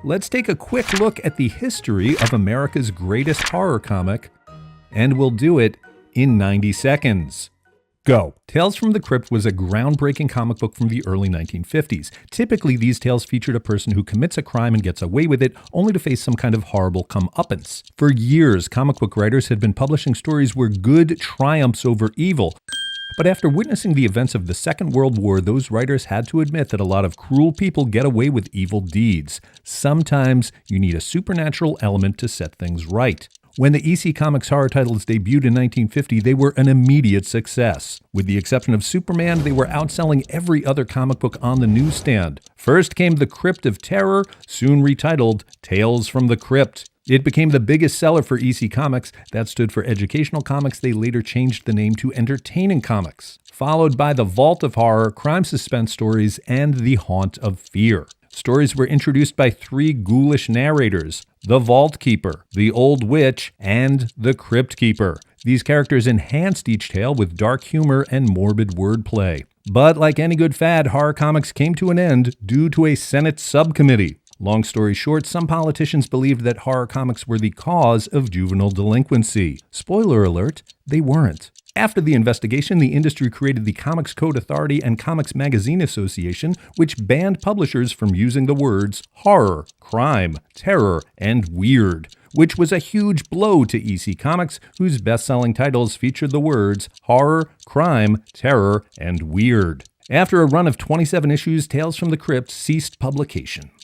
let's take a quick look at the history of America's greatest horror comic, and we'll do it in 90 seconds. Go! Tales from the Crypt was a groundbreaking comic book from the early 1950s. Typically, these tales featured a person who commits a crime and gets away with it, only to face some kind of horrible comeuppance. For years, comic book writers had been publishing stories where good triumphs over evil. But after witnessing the events of the Second World War, those writers had to admit that a lot of cruel people get away with evil deeds. Sometimes you need a supernatural element to set things right. When the EC Comics horror titles debuted in 1950, they were an immediate success. With the exception of Superman, they were outselling every other comic book on the newsstand. First came The Crypt of Terror, soon retitled Tales from the Crypt. It became the biggest seller for EC Comics. That stood for Educational Comics. They later changed the name to Entertaining Comics. Followed by The Vault of Horror, Crime Suspense Stories, and The Haunt of Fear. Stories were introduced by three ghoulish narrators: the Vault Keeper, the Old Witch, and the Crypt Keeper. These characters enhanced each tale with dark humor and morbid wordplay. But like any good fad, horror comics came to an end due to a Senate subcommittee. Long story short, some politicians believed that horror comics were the cause of juvenile delinquency. Spoiler alert, they weren't. After the investigation, the industry created the Comics Code Authority and Comics Magazine Association, which banned publishers from using the words horror, crime, terror, and weird, which was a huge blow to EC Comics, whose best-selling titles featured the words horror, crime, terror, and weird. After a run of 27 issues, Tales from the Crypt ceased publication.